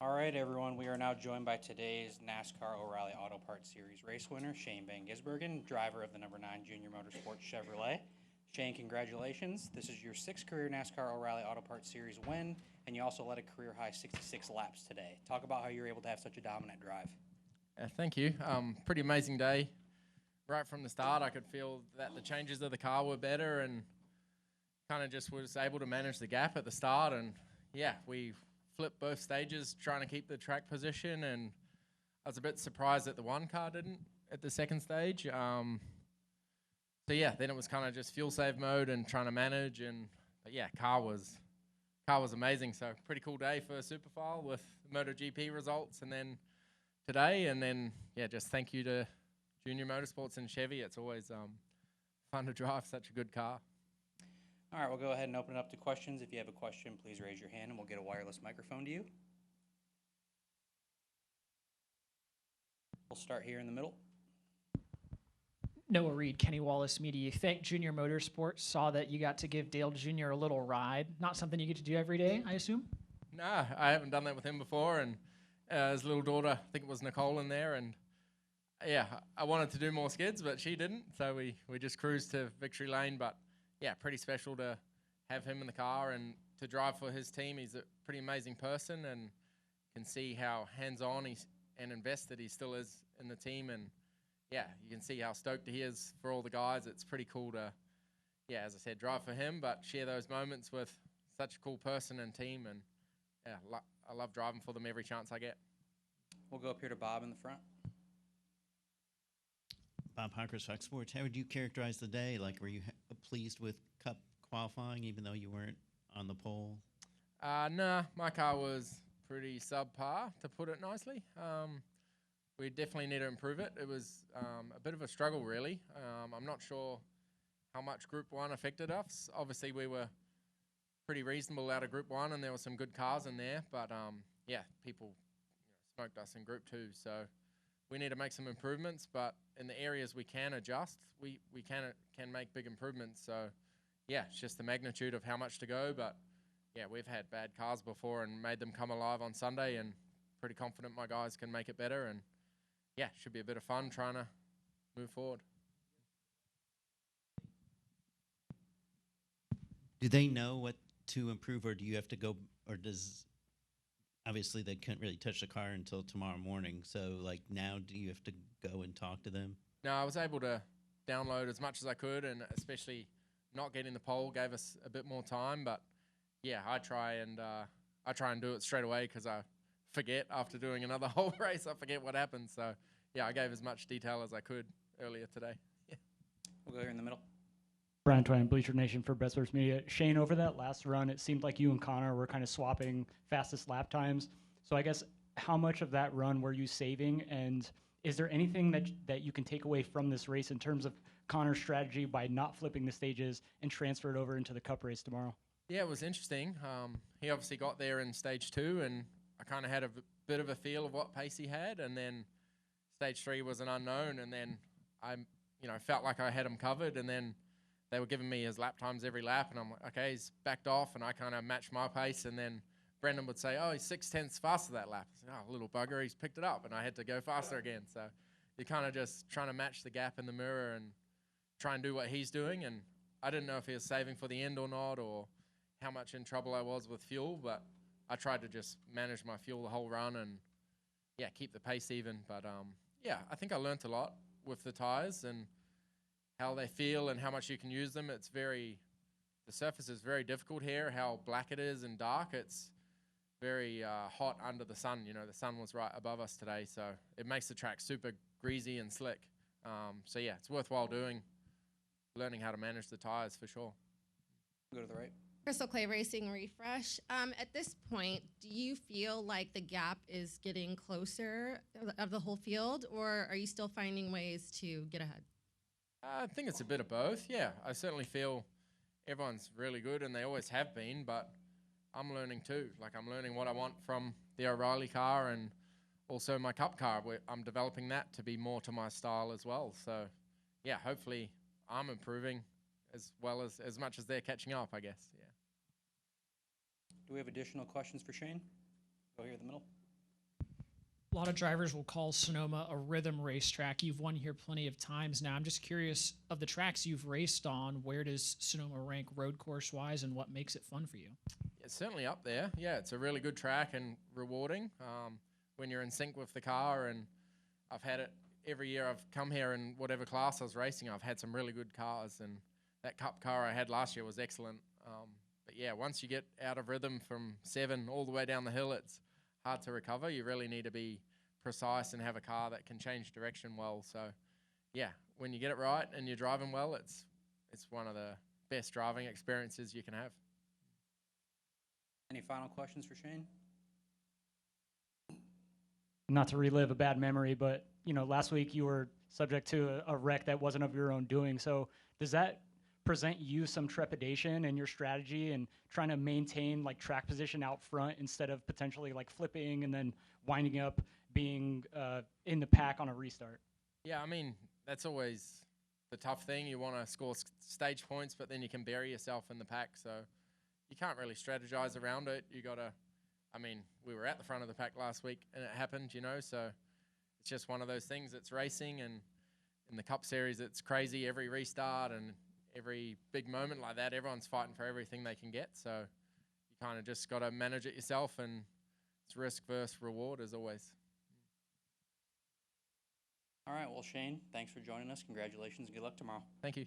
All right, everyone. We are now joined by today's NASCAR O'Reilly Auto Parts Series race winner, Shane Van Gisbergen, driver of the number 9 Junior Motorsports Chevrolet. Shane, congratulations. This is your sixth career NASCAR O'Reilly Auto Parts Series win, and you also led a career high 66 laps today. Talk about how you were able to have such a dominant drive. Thank you. Pretty amazing day. Right from the start, I could feel that the changes of the car were better and kind of just was able to manage the gap at the start. And yeah, we flipped both stages trying to keep the track position. And I was a bit surprised that the one car didn't at the second stage. So yeah, then it was kind of just fuel save mode and trying to manage. And but yeah, car was amazing. So pretty cool day for Superfile with MotoGP results, and then today, and then yeah, just thank you to Junior Motorsports and Chevy. It's always fun to drive such a good car. All right, we'll go ahead and open it up to questions. If you have a question, please raise your hand and we'll get a wireless microphone to you. We'll start here in the middle. Noah Reed, Kenny Wallace Media. You thanked Junior Motorsports, saw that you got to give Dale Jr. a little ride. Not something you get to do every day, I assume? Nah, I haven't done that with him before, and his little daughter, I think it was Nicole in there, and yeah, I wanted to do more skids, but she didn't, so we just cruised to victory lane. But yeah, pretty special to have him in the car and to drive for his team. He's a pretty amazing person, and can see how hands-on and invested he still is in the team. And yeah, you can see how stoked he is for all the guys. It's pretty cool to, yeah, as I said, drive for him, but share those moments with such a cool person and team. And yeah, I love driving for them every chance I get. We'll go up here to Bob in the front. Bob Hockers, Fox Sports. How would you characterize the day? Like, were you pleased with Cup qualifying, even though you weren't on the pole? Nah, my car was pretty subpar, to put it nicely. We definitely need to improve it. It was a bit of a struggle, really. I'm not sure how much Group 1 affected us. Obviously, we were pretty reasonable out of Group 1, and there were some good cars in there. But, yeah, people smoked us in Group 2. So we need to make some improvements. But in the areas we can adjust, we can make big improvements. So, yeah, it's just the magnitude of how much to go. But, yeah, we've had bad cars before and made them come alive on Sunday, and pretty confident my guys can make it better. And yeah, should be a bit of fun trying to move forward. Do they know what to improve, or do you have to go, or does, obviously they couldn't really touch the car until tomorrow morning, so like now do you have to go and talk to them? No, I was able to download as much as I could, and especially not getting the pole gave us a bit more time. But yeah, I try and do it straight away because I forget after doing another whole race. I forget what happened. So yeah, I gave as much detail as I could earlier today. Yeah. We'll go here in the middle. Brian Twine, Bleacher Nation for Motorsports Media. Shane, over that last run, it seemed like you and Connor were kind of swapping fastest lap times. So I guess how much of that run were you saving? And is there anything that you can take away from this race in terms of Connor's strategy by not flipping the stages and transfer it over into the Cup race tomorrow? Yeah, it was interesting. He obviously got there in stage 2, and I kind of had a bit of a feel of what pace he had, and then stage 3 was an unknown, and then I, felt like I had him covered, and then they were giving me his lap times every lap, and I'm like, okay, he's backed off, and I kind of matched my pace, and then Brendan would say, oh, he's 0.6 faster that lap. I said, oh, little bugger, he's picked it up, and I had to go faster again. So you're kind of just trying to match the gap in the mirror and try and do what he's doing, and I didn't know if he was saving for the end or not, or how much in trouble I was with fuel, but I tried to just manage my fuel the whole run and, yeah, keep the pace even. But, yeah, I think I learned a lot with the tires and how they feel and how much you can use them. The surface is very difficult here, how black it is and dark. It's very hot under the sun. The sun was right above us today, so it makes the track super greasy and slick. So, yeah, it's worthwhile learning how to manage the tires for sure. Go to the right. Crystal Clay Racing Refresh. At this point, do you feel like the gap is getting closer of the whole field, or are you still finding ways to get ahead? I think it's a bit of both, yeah. I certainly feel everyone's really good, and they always have been, but I'm learning too. Like, I'm learning what I want from the O'Reilly car and also my Cup car. I'm developing that to be more to my style as well. So, yeah, hopefully I'm improving as well as much as they're catching up, I guess, yeah. Do we have additional questions for Shane? Go here in the middle. A lot of drivers will call Sonoma a rhythm racetrack. You've won here plenty of times now. I'm just curious, of the tracks you've raced on, where does Sonoma rank road course wise, and what makes it fun for you? It's certainly up there. Yeah, it's a really good track and rewarding when you're in sync with the car. And I've had it every year I've come here in whatever class I was racing. I've had some really good cars, and that Cup car I had last year was excellent. But yeah, once you get out of rhythm from 7 all the way down the hill, it's hard to recover. You really need to be precise and have a car that can change direction well. So yeah, when you get it right and you're driving well, it's one of the best driving experiences you can have. Any final questions for Shane? Not to relive a bad memory, but last week you were subject to a wreck that wasn't of your own doing. So does that present you some trepidation in your strategy and trying to maintain like track position out front instead of potentially like flipping and then winding up being in the pack on a restart? Yeah, I mean, that's always the tough thing. You want to score stage points, but then you can bury yourself in the pack. So you can't really strategize around it. You got to, I mean, we were at the front of the pack last week and it happened, so it's just one of those things. It's racing, and in the Cup Series, it's crazy every restart and every big moment like that. Everyone's fighting for everything they can get. So you kind of just got to manage it yourself, and it's risk versus reward as always. All right, well, Shane, thanks for joining us. Congratulations and good luck tomorrow. Thank you.